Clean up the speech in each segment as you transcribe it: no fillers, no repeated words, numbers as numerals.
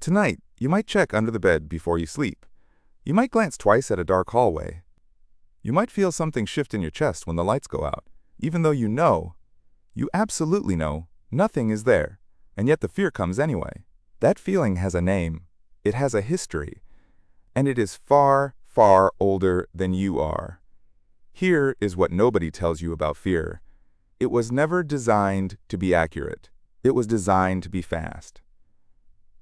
Tonight, you might check under the bed before you sleep. You might glance twice at a dark hallway. You might feel something shift in your chest when the lights go out, even though you absolutely know, nothing is there, and yet the fear comes anyway. That feeling has a name, it has a history, and it is far, far older than you are. Here is what nobody tells you about fear. It was never designed to be accurate. It was designed to be fast.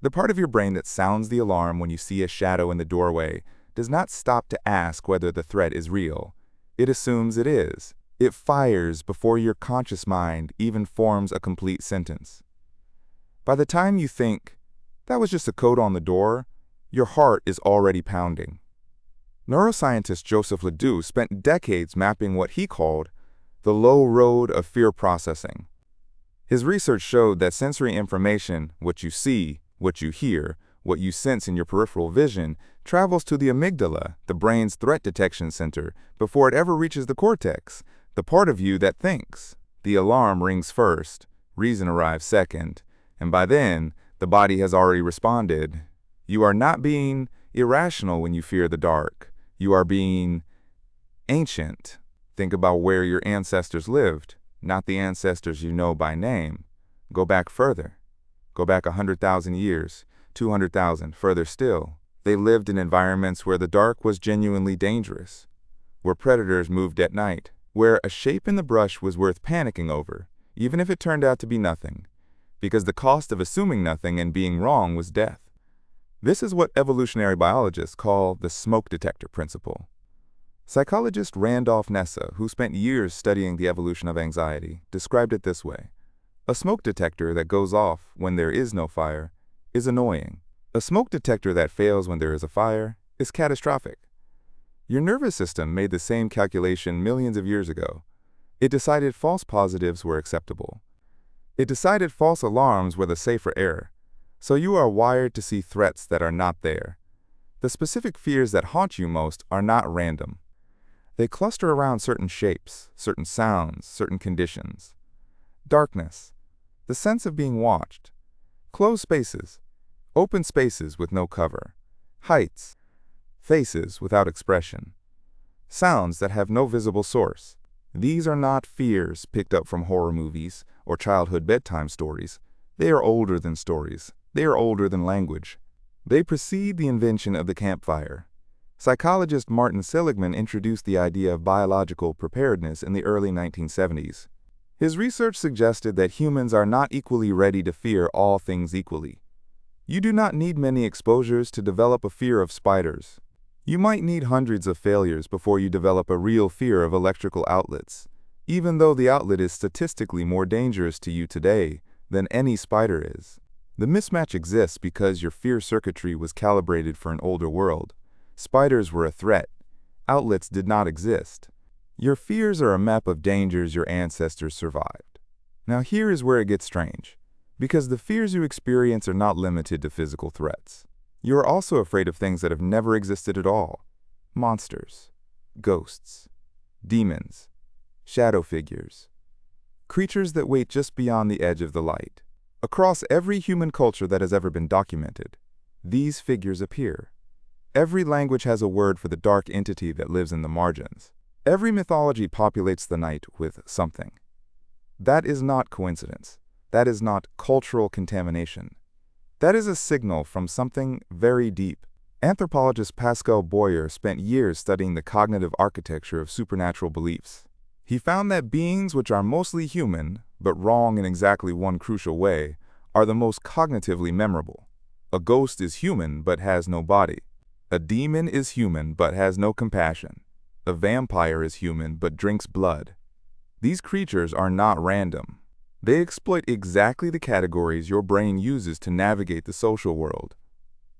The part of your brain that sounds the alarm when you see a shadow in the doorway does not stop to ask whether the threat is real. It assumes it is. It fires before your conscious mind even forms a complete sentence. By the time you think, that was just a code on the door, your heart is already pounding. Neuroscientist Joseph Ledoux spent decades mapping what he called the low road of fear processing. His research showed that sensory information, what you see, what you hear, what you sense in your peripheral vision, travels to the amygdala, the brain's threat detection center, before it ever reaches the cortex, the part of you that thinks. The alarm rings first, reason arrives second, and by then, the body has already responded. You are not being irrational when you fear the dark. You are being ancient. Think about where your ancestors lived, not the ancestors you know by name. Go back further. Go back 100,000 years, 200,000, further still. They lived in environments where the dark was genuinely dangerous, where predators moved at night, where a shape in the brush was worth panicking over, even if it turned out to be nothing, because the cost of assuming nothing and being wrong was death. This is what evolutionary biologists call the smoke detector principle. Psychologist Randolph Nessa, who spent years studying the evolution of anxiety, described it this way. A smoke detector that goes off when there is no fire is annoying. A smoke detector that fails when there is a fire is catastrophic. Your nervous system made the same calculation millions of years ago. It decided false positives were acceptable. It decided false alarms were the safer error. So you are wired to see threats that are not there. The specific fears that haunt you most are not random. They cluster around certain shapes, certain sounds, certain conditions. Darkness, the sense of being watched. Closed spaces, open spaces with no cover. Heights, faces without expression. Sounds that have no visible source. These are not fears picked up from horror movies or childhood bedtime stories. They are older than stories. They are older than language. They precede the invention of the campfire. Psychologist Martin Seligman introduced the idea of biological preparedness in the early 1970s. His research suggested that humans are not equally ready to fear all things equally. You do not need many exposures to develop a fear of spiders. You might need hundreds of failures before you develop a real fear of electrical outlets, even though the outlet is statistically more dangerous to you today than any spider is. The mismatch exists because your fear circuitry was calibrated for an older world. Spiders were a threat. Outlets did not exist. Your fears are a map of dangers your ancestors survived. Now here is where it gets strange, because the fears you experience are not limited to physical threats. You are also afraid of things that have never existed at all. Monsters, ghosts, demons, shadow figures, creatures that wait just beyond the edge of the light. Across every human culture that has ever been documented, these figures appear. Every language has a word for the dark entity that lives in the margins. Every mythology populates the night with something. That is not coincidence. That is not cultural contamination. That is a signal from something very deep. Anthropologist Pascal Boyer spent years studying the cognitive architecture of supernatural beliefs. He found that beings which are mostly human, but wrong in exactly one crucial way, are the most cognitively memorable. A ghost is human but has no body. A demon is human but has no compassion. A vampire is human but drinks blood. These creatures are not random. They exploit exactly the categories your brain uses to navigate the social world.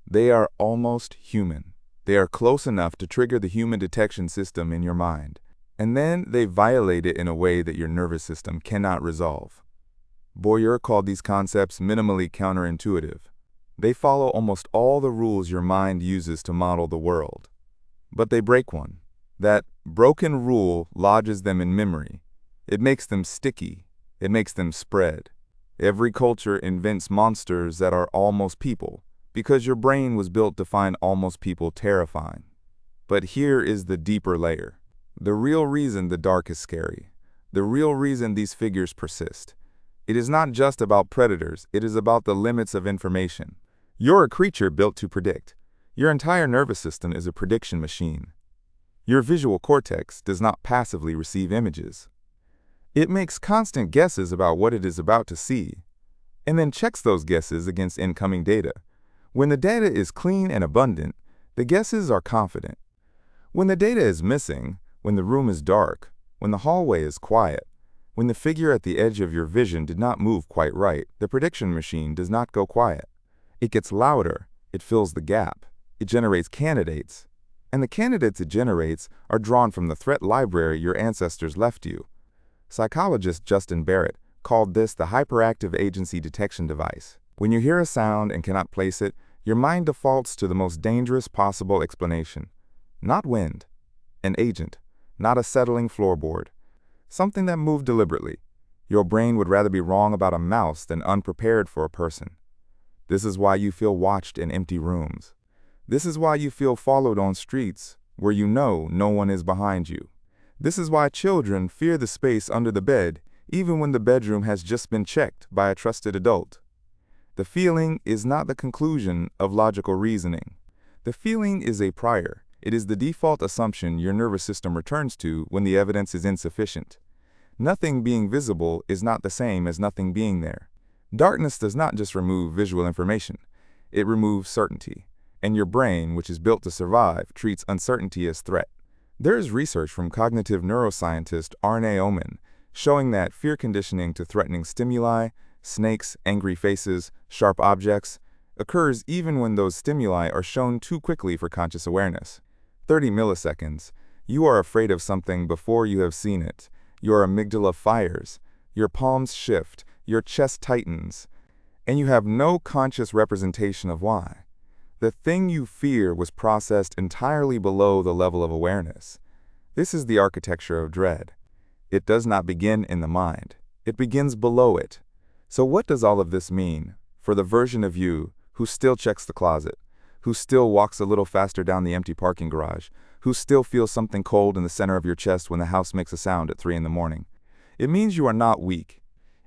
They are almost human. They are close enough to trigger the human detection system in your mind, and then they violate it in a way that your nervous system cannot resolve. Boyer called these concepts minimally counterintuitive. They follow almost all the rules your mind uses to model the world. But they break one. That broken rule lodges them in memory. It makes them sticky. It makes them spread. Every culture invents monsters that are almost people, because your brain was built to find almost people terrifying. But here is the deeper layer. The real reason the dark is scary. The real reason these figures persist. It is not just about predators, it is about the limits of information. You're a creature built to predict. Your entire nervous system is a prediction machine. Your visual cortex does not passively receive images. It makes constant guesses about what it is about to see, and then checks those guesses against incoming data. When the data is clean and abundant, the guesses are confident. When the data is missing, when the room is dark, when the hallway is quiet, when the figure at the edge of your vision did not move quite right, the prediction machine does not go quiet. It gets louder, it fills the gap, it generates candidates, and the candidates it generates are drawn from the threat library your ancestors left you. Psychologist Justin Barrett called this the hyperactive agency detection device. When you hear a sound and cannot place it, your mind defaults to the most dangerous possible explanation. Not wind, an agent, not a settling floorboard, something that moved deliberately. Your brain would rather be wrong about a mouse than unprepared for a person. This is why you feel watched in empty rooms. This is why you feel followed on streets where you know no one is behind you. This is why children fear the space under the bed, even when the bedroom has just been checked by a trusted adult. The feeling is not the conclusion of logical reasoning. The feeling is a prior. It is the default assumption your nervous system returns to when the evidence is insufficient. Nothing being visible is not the same as nothing being there. Darkness does not just remove visual information. It removes certainty. And your brain, which is built to survive, treats uncertainty as threat. There is research from cognitive neuroscientist Arne Oman showing that fear conditioning to threatening stimuli, snakes, angry faces, sharp objects, occurs even when those stimuli are shown too quickly for conscious awareness. 30 milliseconds. You are afraid of something before you have seen it. Your amygdala fires, your palms shift, your chest tightens, and you have no conscious representation of why. The thing you fear was processed entirely below the level of awareness. This is the architecture of dread. It does not begin in the mind. It begins below it. So what does all of this mean for the version of you who still checks the closet, who still walks a little faster down the empty parking garage, who still feels something cold in the center of your chest when the house makes a sound at 3 in the morning? It means you are not weak.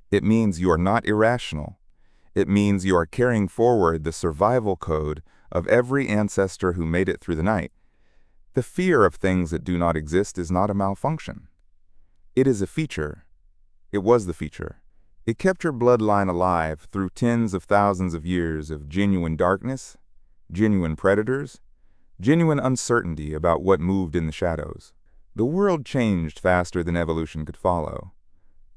It means you are not irrational. It means you are carrying forward the survival code of every ancestor who made it through the night. The fear of things that do not exist is not a malfunction. It is a feature. It was the feature. It kept your bloodline alive through tens of thousands of years of genuine darkness, genuine predators, genuine uncertainty about what moved in the shadows. The world changed faster than evolution could follow.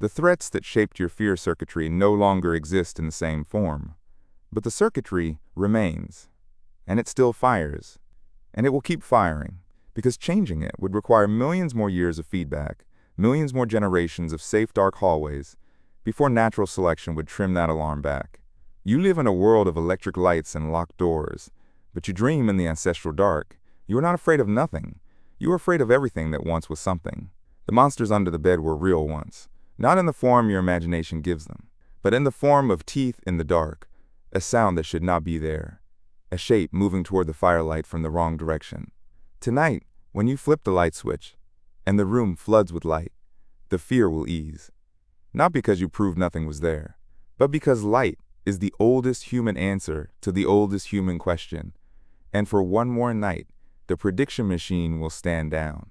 The threats that shaped your fear circuitry no longer exist in the same form, but the circuitry remains, and it still fires, and it will keep firing, because changing it would require millions more years of feedback, millions more generations of safe dark hallways, before natural selection would trim that alarm back. You live in a world of electric lights and locked doors, but you dream in the ancestral dark. You are not afraid of nothing. You are afraid of everything that once was something. The monsters under the bed were real once, not in the form your imagination gives them, but in the form of teeth in the dark, a sound that should not be there, a shape moving toward the firelight from the wrong direction. Tonight, when you flip the light switch, and the room floods with light, the fear will ease. Not because you proved nothing was there, but because light is the oldest human answer to the oldest human question. And for one more night, the prediction machine will stand down.